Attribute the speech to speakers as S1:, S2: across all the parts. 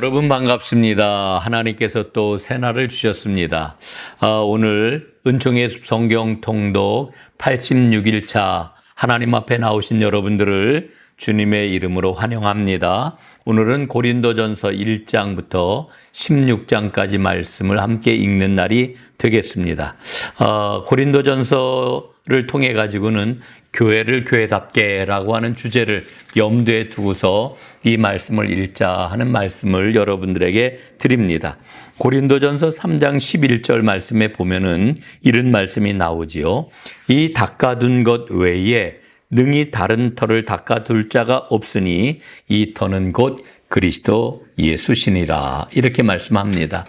S1: 여러분 반갑습니다. 하나님께서 또 새날을 주셨습니다. 오늘 은총의 성경 통독 86일차 하나님 앞에 나오신 여러분들을 주님의 이름으로 환영합니다. 오늘은 고린도전서 1장부터 16장까지 말씀을 함께 읽는 날이 되겠습니다. 고린도전서를 통해 가지고는 교회를 교회답게라고 하는 주제를 염두에 두고서 이 말씀을 읽자 하는 말씀을 여러분들에게 드립니다. 고린도전서 3장 11절 말씀에 보면은 이런 말씀이 나오지요. 이 닦아둔 것 외에 능히 다른 터를 닦아둘 자가 없으니 이 터는 곧 그리스도 예수시니라, 이렇게 말씀합니다.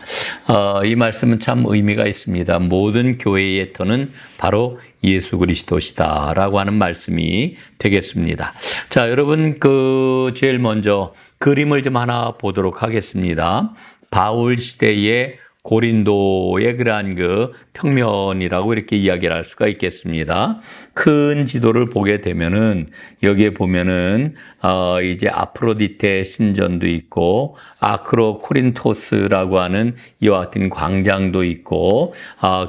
S1: 이 말씀은 참 의미가 있습니다. 모든 교회의 터는 바로 예수 그리스도시다라고 하는 말씀이 되겠습니다. 자, 여러분 제일 먼저 그림을 좀 하나 보도록 하겠습니다. 바울 시대의 고린도의 그러한 평면이라고 이렇게 이야기를 할 수가 있겠습니다. 큰 지도를 보게 되면은 여기에 보면은 이제 아프로디테 신전도 있고 아크로 코린토스라고 하는 이와 같은 광장도 있고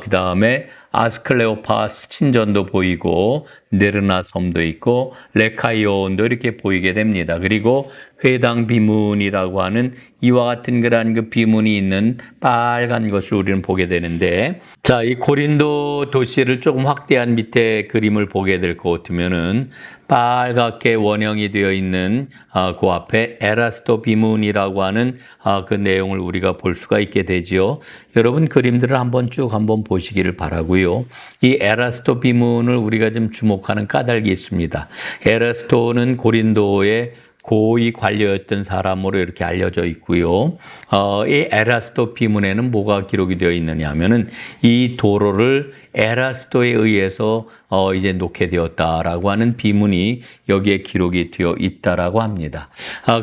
S1: 그 다음에 아스클레오파스 신전도 보이고 네르나 섬도 있고 레카이온도 이렇게 보이게 됩니다. 그리고 회당 비문이라고 하는 이와 같은 그러한 비문이 있는 빨간 것을 우리는 보게 되는데, 자, 이 고린도 도시를 조금 확대한 밑에 그림을 보게 될 것 같으면은 빨갛게 원형이 되어 있는 그 앞에 에라스토 비문이라고 하는 그 내용을 우리가 볼 수가 있게 되지요. 여러분 그림들을 한번 보시기를 바라고요. 이 에라스토 비문을 우리가 좀 주목하는 까닭이 있습니다. 에라스토는 고린도의 고위 관료였던 사람으로 이렇게 알려져 있고요. 이 에라스토 비문에는 뭐가 기록이 되어 있느냐 하면은 이 도로를 에라스토에 의해서 이제 놓게 되었다라고 하는 비문이 여기에 기록이 되어 있다라고 합니다.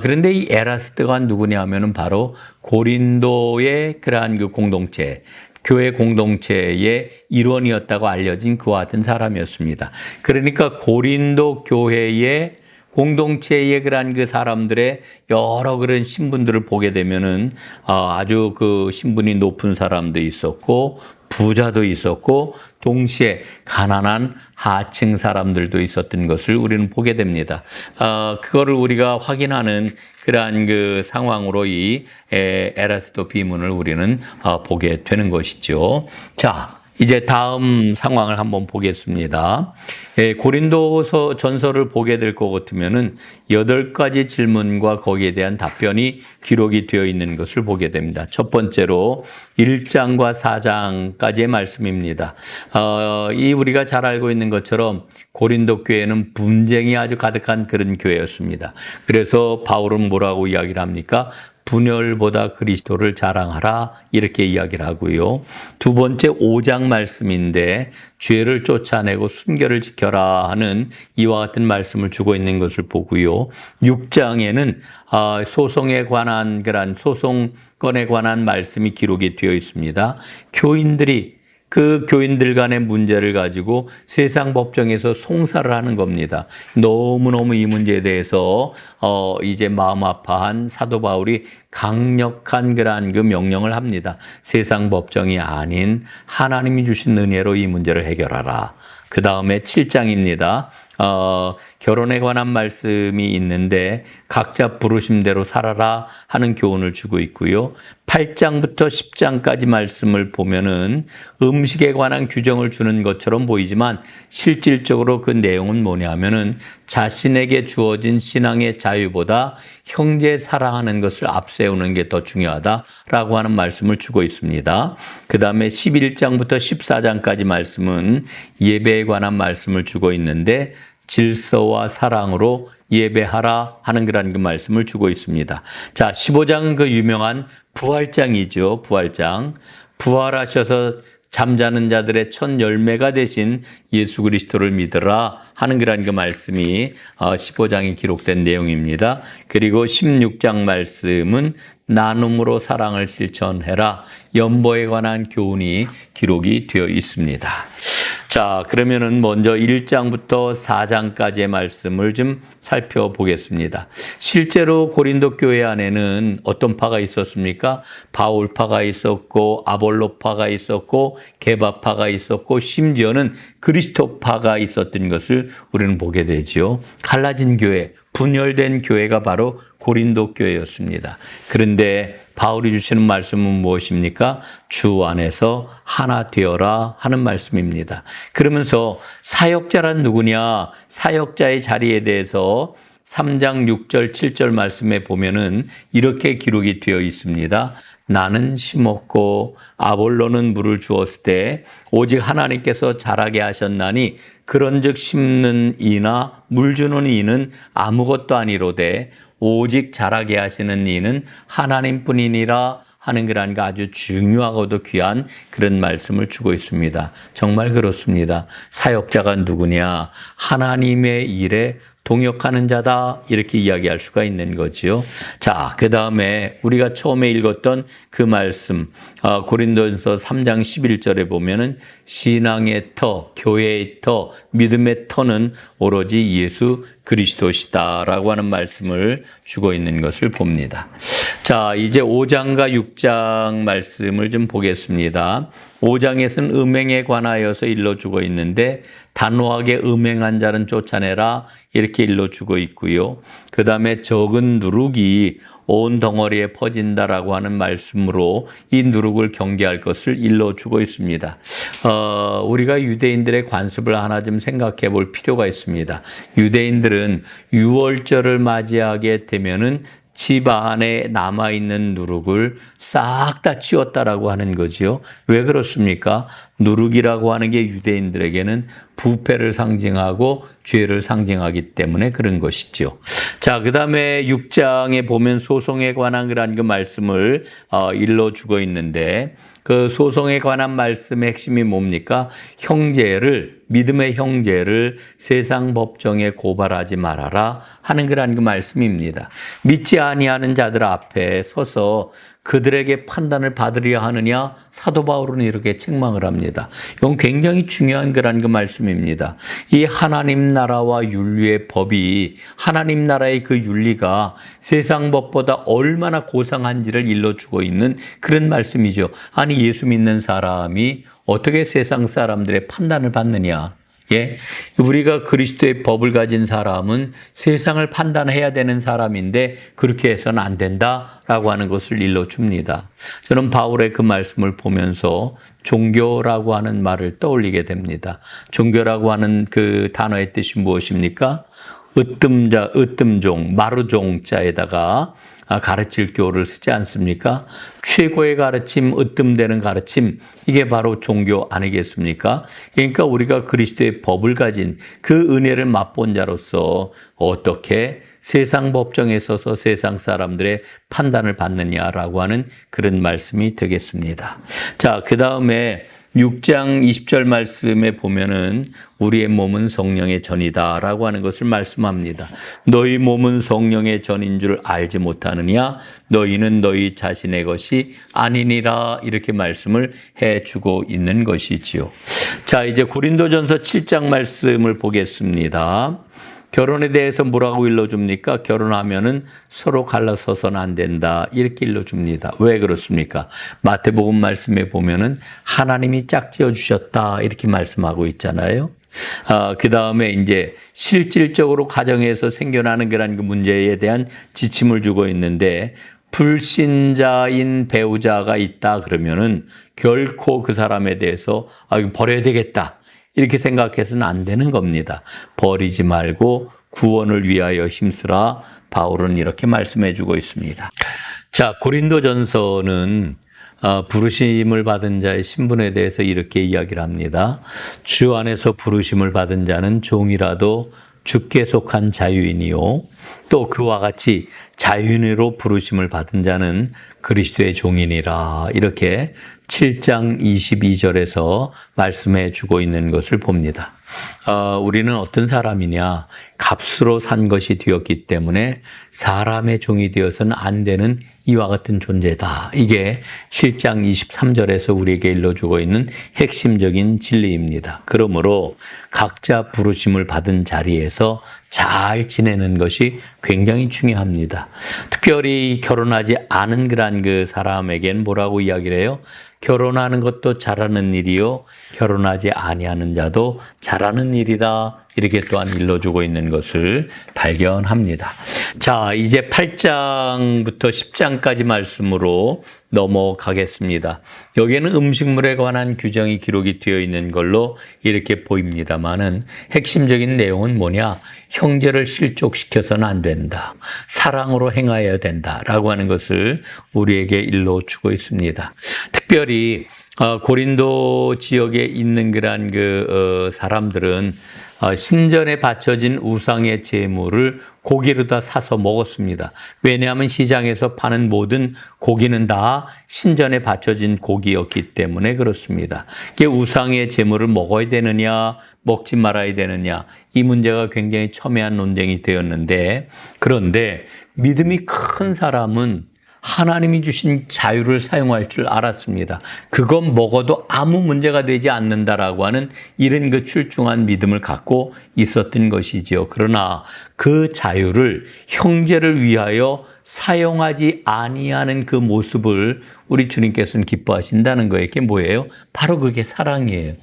S1: 그런데 이 에라스토가 누구냐 하면은 바로 고린도의 그러한 공동체, 교회 공동체의 일원이었다고 알려진 그와 같은 사람이었습니다. 그러니까 고린도 교회의 공동체의 그러한 사람들의 여러 그런 신분들을 보게 되면은 아주 신분이 높은 사람도 있었고 부자도 있었고 동시에 가난한 하층 사람들도 있었던 것을 우리는 보게 됩니다. 그거를 우리가 확인하는 그러한 상황으로 이 에라스토 비문을 우리는 보게 되는 것이죠. 자, 이제 다음 상황을 한번 보겠습니다. 고린도서 전서를 보게 될 것 같으면은 8가지 질문과 거기에 대한 답변이 기록이 되어 있는 것을 보게 됩니다. 첫 번째로 1장과 4장까지의 말씀입니다. 우리가 잘 알고 있는 것처럼 고린도 교회는 분쟁이 아주 가득한 그런 교회였습니다. 그래서 바울은 뭐라고 이야기를 합니까? 분열보다 그리스도를 자랑하라, 이렇게 이야기를 하고요. 두 번째 5장 말씀인데 죄를 쫓아내고 순결을 지켜라 하는 이와 같은 말씀을 주고 있는 것을 보고요. 6장에는 소송에 관한 그런 소송건에 관한 말씀이 기록이 되어 있습니다. 교인들 간의 문제를 가지고 세상 법정에서 송사를 하는 겁니다. 너무너무 이 문제에 대해서 이제 마음 아파한 사도 바울이 강력한 그러한 명령을 합니다. 세상 법정이 아닌 하나님이 주신 은혜로 이 문제를 해결하라. 그 다음에 7장입니다. 결혼에 관한 말씀이 있는데 각자 부르심대로 살아라 하는 교훈을 주고 있고요. 8장부터 10장까지 말씀을 보면은 음식에 관한 규정을 주는 것처럼 보이지만 실질적으로 그 내용은 뭐냐면은 자신에게 주어진 신앙의 자유보다 형제 사랑하는 것을 앞세우는 게 더 중요하다라고 하는 말씀을 주고 있습니다. 그 다음에 11장부터 14장까지 말씀은 예배에 관한 말씀을 주고 있는데 질서와 사랑으로 예배하라 하는 그런 말씀을 주고 있습니다. 자, 15장은 유명한 부활장이죠. 부활장. 부활하셔서 잠자는 자들의 첫 열매가 되신 예수 그리스도를 믿으라 하는 그런 말씀이 15장에 기록된 내용입니다. 그리고 16장 말씀은 나눔으로 사랑을 실천해라, 연보에 관한 교훈이 기록이 되어 있습니다. 자, 그러면은 먼저 1장부터 4장까지의 말씀을 좀 살펴보겠습니다. 실제로 고린도 교회 안에는 어떤 파가 있었습니까? 바울파가 있었고, 아볼로파가 있었고, 게바파가 있었고, 심지어는 그리스도파가 있었던 것을 우리는 보게 되지요. 갈라진 교회, 분열된 교회가 바로 고린도 교회였습니다. 그런데 바울이 주시는 말씀은 무엇입니까? 주 안에서 하나 되어라 하는 말씀입니다. 그러면서 사역자란 누구냐? 사역자의 자리에 대해서 3장 6절 7절 말씀에 보면은 이렇게 기록이 되어 있습니다. 나는 심었고 아볼로는 물을 주었을 때 오직 하나님께서 자라게 하셨나니 그런즉 심는 이나 물 주는 이는 아무것도 아니로되 오직 자라게 하시는 이는 하나님뿐이니라 하는 거라는 아주 중요하고도 귀한 그런 말씀을 주고 있습니다. 정말 그렇습니다. 사역자가 누구냐? 하나님의 일에 동역하는 자다 이렇게 이야기할 수가 있는 거지요. 자, 그 다음에 우리가 처음에 읽었던 그 말씀 고린도전서 3장 11절에 보면은 신앙의 터, 교회의 터, 믿음의 터는 오로지 예수 그리스도시다라고 하는 말씀을 주고 있는 것을 봅니다. 자, 이제 5장과 6장 말씀을 좀 보겠습니다. 5장에서는 음행에 관하여서 일러주고 있는데 단호하게 음행한 자는 쫓아내라 이렇게 일러주고 있고요. 그 다음에 적은 누룩이 온 덩어리에 퍼진다라고 하는 말씀으로 이 누룩을 경계할 것을 일러주고 있습니다. 우리가 유대인들의 관습을 하나 좀 생각해 볼 필요가 있습니다. 유대인들은 유월절을 맞이하게 되면은 집 안에 남아있는 누룩을 싹 다 치웠다라고 하는 거지요. 왜 그렇습니까? 누룩이라고 하는 게 유대인들에게는 부패를 상징하고 죄를 상징하기 때문에 그런 것이죠. 자, 그 다음에 6장에 보면 소송에 관한 그런 그 말씀을 일러주고 있는데 그 소송에 관한 말씀의 핵심이 뭡니까? 믿음의 형제를 세상 법정에 고발하지 말아라 하는 그런 그 말씀입니다. 믿지 아니하는 자들 앞에 서서 그들에게 판단을 받으려 하느냐? 사도 바울은 이렇게 책망을 합니다. 이건 굉장히 중요한 그런 그 말씀입니다. 이 하나님 나라와 윤리의 법이 하나님 나라의 그 윤리가 세상 법보다 얼마나 고상한지를 일러주고 있는 그런 말씀이죠. 아니 예수 믿는 사람이 어떻게 세상 사람들의 판단을 받느냐? 예, 우리가 그리스도의 법을 가진 사람은 세상을 판단해야 되는 사람인데 그렇게 해서는 안 된다라고 하는 것을 일러줍니다. 저는 바울의 그 말씀을 보면서 종교라고 하는 말을 떠올리게 됩니다. 종교라고 하는 그 단어의 뜻이 무엇입니까? 으뜸종, 마루종자에다가 가르칠 교를 쓰지 않습니까? 최고의 가르침, 으뜸되는 가르침, 이게 바로 종교 아니겠습니까? 그러니까 우리가 그리스도의 법을 가진 그 은혜를 맛본 자로서 어떻게 세상 법정에 서서 세상 사람들의 판단을 받느냐라고 하는 그런 말씀이 되겠습니다. 자, 그 다음에 6장 20절 말씀에 보면은 우리의 몸은 성령의 전이다라고 하는 것을 말씀합니다. 너희 몸은 성령의 전인 줄 알지 못하느냐? 너희는 너희 자신의 것이 아니니라 이렇게 말씀을 해주고 있는 것이지요. 자, 이제 고린도전서 7장 말씀을 보겠습니다. 결혼에 대해서 뭐라고 일러줍니까? 결혼하면은 서로 갈라서서는 안 된다. 이렇게 일러줍니다. 왜 그렇습니까? 마태복음 말씀에 보면은 하나님이 짝지어 주셨다. 이렇게 말씀하고 있잖아요. 그 다음에 이제 실질적으로 가정에서 생겨나는 그런 그 문제에 대한 지침을 주고 있는데 불신자인 배우자가 있다 그러면은 결코 그 사람에 대해서 이거 버려야 되겠다. 이렇게 생각해서는 안 되는 겁니다. 버리지 말고 구원을 위하여 힘쓰라. 바울은 이렇게 말씀해 주고 있습니다. 자, 고린도전서는 부르심을 받은 자의 신분에 대해서 이렇게 이야기를 합니다. 주 안에서 부르심을 받은 자는 종이라도 주께 속한 자유인이요. 또 그와 같이 자유인으로 부르심을 받은 자는 그리스도의 종이니라. 이렇게 7장 22절에서 말씀해 주고 있는 것을 봅니다. 우리는 어떤 사람이냐? 값으로 산 것이 되었기 때문에 사람의 종이 되어서는 안 되는 이와 같은 존재다. 이게 7장 23절에서 우리에게 일러주고 있는 핵심적인 진리입니다. 그러므로 각자 부르심을 받은 자리에서 잘 지내는 것이 굉장히 중요합니다. 특별히 결혼하지 않은 그 사람에겐 뭐라고 이야기를 해요? 결혼하는 것도 잘하는 일이요, 결혼하지 아니하는 자도 잘하는 일이다. 이렇게 또한 일러주고 있는 것을 발견합니다. 자, 이제 8장부터 10장까지 말씀으로 넘어가겠습니다. 여기에는 음식물에 관한 규정이 기록이 되어 있는 걸로 이렇게 보입니다만은 핵심적인 내용은 뭐냐? 형제를 실족시켜서는 안 된다. 사랑으로 행하여야 된다라고 하는 것을 우리에게 일러주고 있습니다. 특별히 고린도 지역에 있는 그러한 사람들은 신전에 바쳐진 우상의 제물을 고기로 다 사서 먹었습니다. 왜냐하면 시장에서 파는 모든 고기는 다 신전에 바쳐진 고기였기 때문에 그렇습니다. 우상의 제물을 먹어야 되느냐, 먹지 말아야 되느냐, 이 문제가 굉장히 첨예한 논쟁이 되었는데, 그런데 믿음이 큰 사람은 하나님이 주신 자유를 사용할 줄 알았습니다. 그건 먹어도 아무 문제가 되지 않는다라고 하는 이런 출중한 믿음을 갖고 있었던 것이지요. 그러나 그 자유를 형제를 위하여 사용하지 아니하는 그 모습을 우리 주님께서는 기뻐하신다는 거예요. 그게 뭐예요? 바로 그게 사랑이에요.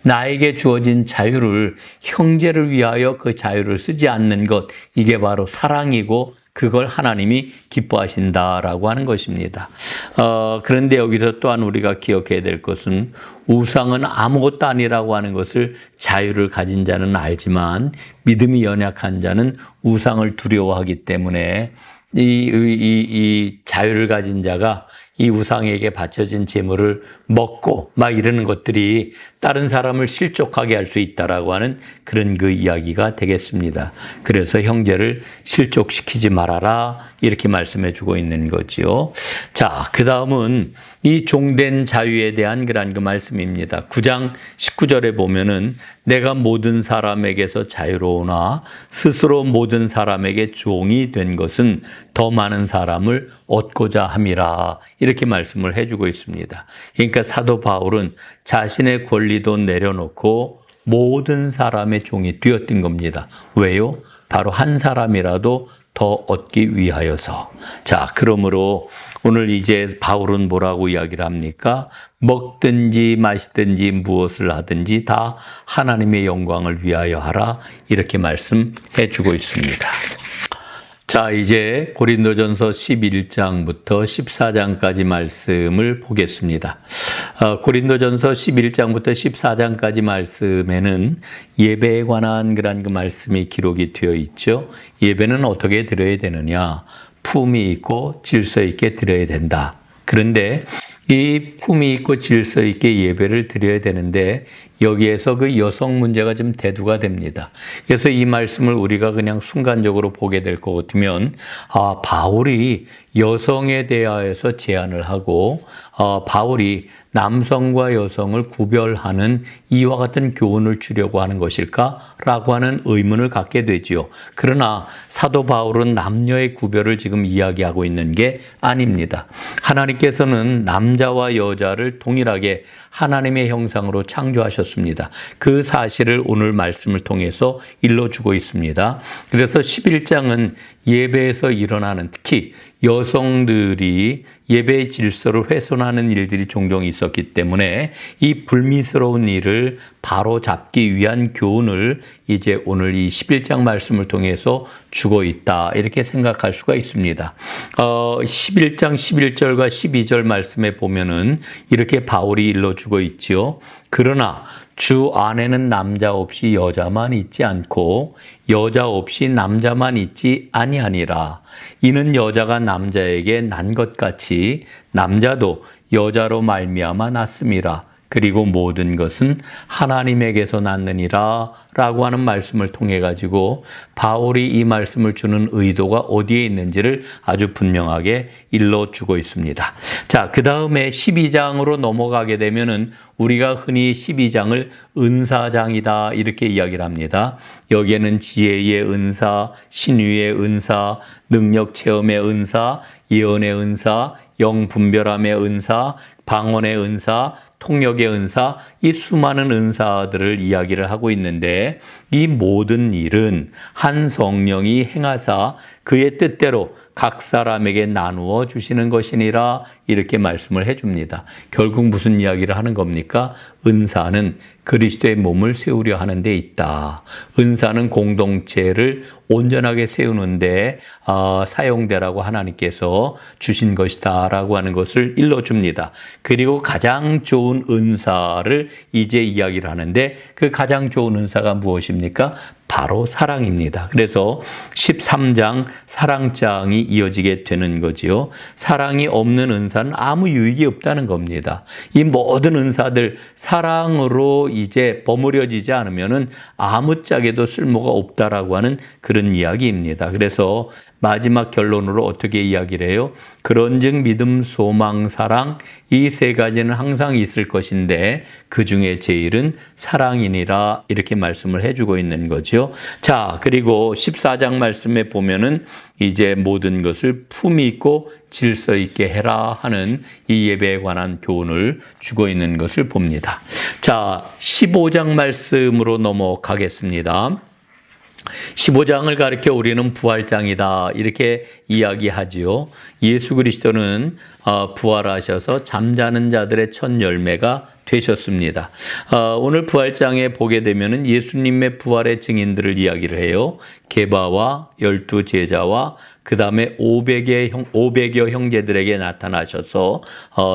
S1: 나에게 주어진 자유를 형제를 위하여 그 자유를 쓰지 않는 것, 이게 바로 사랑이고 그걸 하나님이 기뻐하신다라고 하는 것입니다. 그런데 여기서 또한 우리가 기억해야 될 것은 우상은 아무것도 아니라고 하는 것을 자유를 가진 자는 알지만 믿음이 연약한 자는 우상을 두려워하기 때문에 이 자유를 가진 자가 이 우상에게 바쳐진 제물을 먹고 막 이러는 것들이 다른 사람을 실족하게 할 수 있다라고 하는 그런 이야기가 되겠습니다. 그래서 형제를 실족시키지 말아라 이렇게 말씀해 주고 있는 거지요. 자, 그 다음은 이 종된 자유에 대한 그런 말씀입니다. 9장 19절에 보면은 내가 모든 사람에게서 자유로우나 스스로 모든 사람에게 종이 된 것은 더 많은 사람을 얻고자 함이라 이렇게 말씀을 해주고 있습니다. 그러니까 사도 바울은 자신의 권리도 내려놓고 모든 사람의 종이 되었던 겁니다. 왜요? 바로 한 사람이라도 더 얻기 위하여서. 자, 그러므로 오늘 이제 바울은 뭐라고 이야기를 합니까? 먹든지 마시든지 무엇을 하든지 다 하나님의 영광을 위하여 하라 이렇게 말씀해 주고 있습니다. 자, 이제 고린도전서 11장부터 14장까지 말씀을 보겠습니다. 고린도전서 11장부터 14장까지 말씀에는 예배에 관한 그런 말씀이 기록이 되어 있죠. 예배는 어떻게 드려야 되느냐? 품이 있고 질서 있게 드려야 된다. 그런데 이 품이 있고 질서 있게 예배를 드려야 되는데 여기에서 그 여성 문제가 좀 대두가 됩니다. 그래서 이 말씀을 우리가 그냥 순간적으로 보게 될 것 같으면 바울이 여성에 대하여서 제안을 하고 바울이 남성과 여성을 구별하는 이와 같은 교훈을 주려고 하는 것일까라고 하는 의문을 갖게 되지요. 그러나 사도 바울은 남녀의 구별을 지금 이야기하고 있는 게 아닙니다. 하나님께서는 남자와 여자를 동일하게 하나님의 형상으로 창조하셨습니다. 그 사실을 오늘 말씀을 통해서 일러주고 있습니다. 그래서 11장은 예배에서 일어나는, 특히 여성들이 예배의 질서를 훼손하는 일들이 종종 있었기 때문에 이 불미스러운 일을 바로 잡기 위한 교훈을 이제 오늘 이 11장 말씀을 통해서 주고 있다 이렇게 생각할 수가 있습니다. 11장 11절과 12절 말씀에 보면은 이렇게 바울이 일러주고 있지요. 그러나 주 안에는 남자 없이 여자만 있지 않고 여자 없이 남자만 있지 아니하니라. 이는 여자가 남자에게 난 것 같이 남자도 여자로 말미암아 났음이라. 그리고 모든 것은 하나님에게서 났느니라 라고 하는 말씀을 통해 가지고 바울이 이 말씀을 주는 의도가 어디에 있는지를 아주 분명하게 일러주고 있습니다. 자, 그 다음에 12장으로 넘어가게 되면은 우리가 흔히 12장을 은사장이다 이렇게 이야기를 합니다. 여기에는 지혜의 은사, 신유의 은사, 능력 체험의 은사, 예언의 은사, 영분별함의 은사, 방언의 은사, 통역의 은사, 이 수많은 은사들을 이야기를 하고 있는데 이 모든 일은 한 성령이 행하사 그의 뜻대로 각 사람에게 나누어 주시는 것이니라 이렇게 말씀을 해줍니다. 결국 무슨 이야기를 하는 겁니까? 은사는 그리스도의 몸을 세우려 하는 데 있다. 은사는 공동체를 온전하게 세우는데 사용되라고 하나님께서 주신 것이다 라고 하는 것을 일러줍니다. 그리고 가장 좋은 은사를 이제 이야기를 하는데 그 가장 좋은 은사가 무엇입니까? 바로 사랑입니다. 그래서 13장 사랑장이 이어지게 되는 거지요. 사랑이 없는 은사는 아무 유익이 없다는 겁니다. 이 모든 은사들 사랑으로 이제 버무려지지 않으면은 아무짝에도 쓸모가 없다라고 하는 그런 이야기입니다. 그래서 마지막 결론으로 어떻게 이야기를 해요? 그런즉 믿음, 소망, 사랑 이 세 가지는 항상 있을 것인데 그 중에 제일은 사랑이니라 이렇게 말씀을 해주고 있는 거죠. 자, 그리고 14장 말씀에 보면은 이제 모든 것을 품위 있고 질서 있게 해라 하는 이 예배에 관한 교훈을 주고 있는 것을 봅니다. 자, 15장 말씀으로 넘어가겠습니다. 15장을 가리켜 우리는 부활장이다 이렇게 이야기하지요. 예수 그리스도는 부활하셔서 잠자는 자들의 첫 열매가 되셨습니다. 오늘 부활장에 보게 되면은 예수님의 부활의 증인들을 이야기를 해요. 게바와 12 제자와 그 다음에 500여 형제들에게 나타나셔서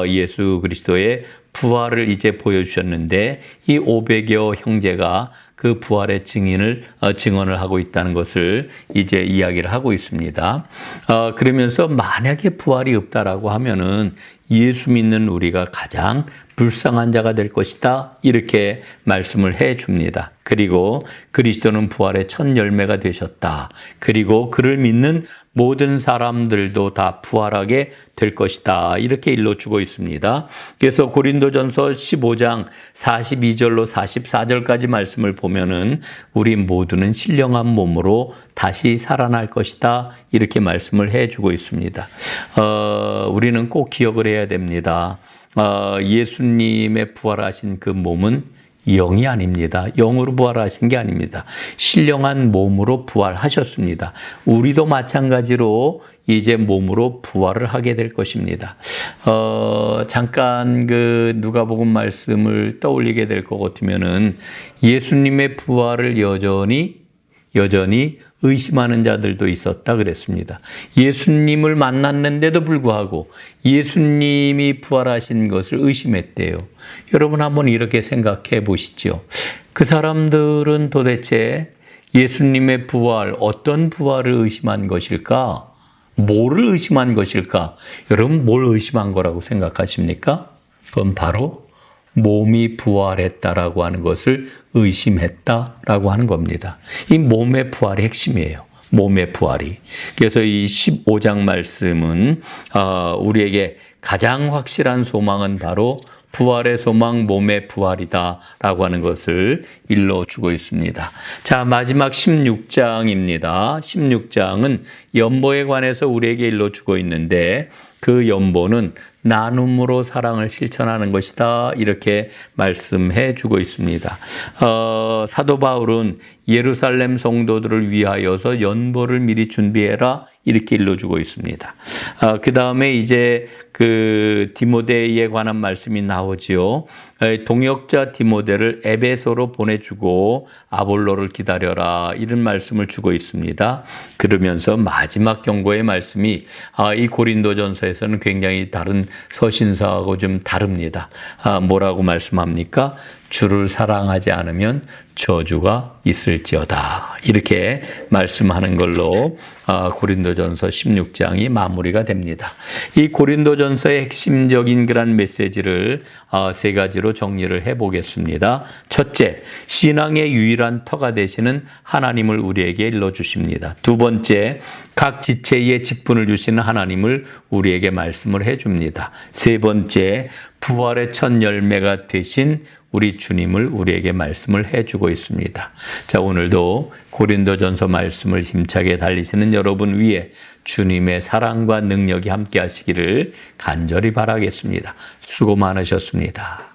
S1: 예수 그리스도의 부활을 이제 보여주셨는데 이 500여 형제가 그 부활의 증언을 하고 있다는 것을 이제 이야기를 하고 있습니다. 그러면서 만약에 부활이 없다라고 하면은 예수 믿는 우리가 가장 불쌍한 자가 될 것이다. 이렇게 말씀을 해 줍니다. 그리고 그리스도는 부활의 첫 열매가 되셨다. 그리고 그를 믿는 모든 사람들도 다 부활하게 될 것이다. 이렇게 일러주고 있습니다. 그래서 고린도전서 15장 42절로 44절까지 말씀을 보면은 우리 모두는 신령한 몸으로 다시 살아날 것이다. 이렇게 말씀을 해주고 있습니다. 우리는 꼭 기억을 해야 됩니다. 예수님의 부활하신 그 몸은 영이 아닙니다. 영으로 부활하신 게 아닙니다. 신령한 몸으로 부활하셨습니다. 우리도 마찬가지로 이제 몸으로 부활을 하게 될 것입니다. 잠깐 그 누가복음 말씀을 떠올리게 될 것 같으면은 예수님의 부활을 여전히 의심하는 자들도 있었다 그랬습니다. 예수님을 만났는데도 불구하고 예수님이 부활하신 것을 의심했대요. 여러분 한번 이렇게 생각해 보시죠. 그 사람들은 도대체 예수님의 부활, 어떤 부활을 의심한 것일까? 뭐를 의심한 것일까? 여러분 뭘 의심한 거라고 생각하십니까? 그건 바로 몸이 부활했다라고 하는 것을 의심했다라고 하는 겁니다. 이 몸의 부활이 핵심이에요. 몸의 부활이. 그래서 이 15장 말씀은 우리에게 가장 확실한 소망은 바로 부활의 소망, 몸의 부활이다라고 하는 것을 일러주고 있습니다. 자, 마지막 16장입니다. 16장은 연보에 관해서 우리에게 일러주고 있는데 그 연보는 나눔으로 사랑을 실천하는 것이다. 이렇게 말씀해 주고 있습니다. 사도 바울은 예루살렘 성도들을 위하여서 연보를 미리 준비해라. 이렇게 일러주고 있습니다. 그 다음에 이제 그 디모데에 관한 말씀이 나오지요. 동역자 디모데를 에베소로 보내주고 아볼로를 기다려라. 이런 말씀을 주고 있습니다. 그러면서 마지막 경고의 말씀이 이 고린도전서에서는 굉장히 다른 서신서하고 좀 다릅니다. 뭐라고 말씀합니까? 주를 사랑하지 않으면 저주가 있을지어다. 이렇게 말씀하는 걸로 고린도전서 16장이 마무리가 됩니다. 이 고린도전서의 핵심적인 그런 메시지를 세 가지로 정리를 해보겠습니다. 첫째, 신앙의 유일한 터가 되시는 하나님을 우리에게 일러주십니다. 두 번째, 각 지체에 직분을 주시는 하나님을 우리에게 말씀을 해줍니다. 세 번째, 부활의 첫 열매가 되신 우리 주님을 우리에게 말씀을 해주고 있습니다. 자, 오늘도 고린도전서 말씀을 힘차게 달리시는 여러분 위에 주님의 사랑과 능력이 함께 하시기를 간절히 바라겠습니다. 수고 많으셨습니다.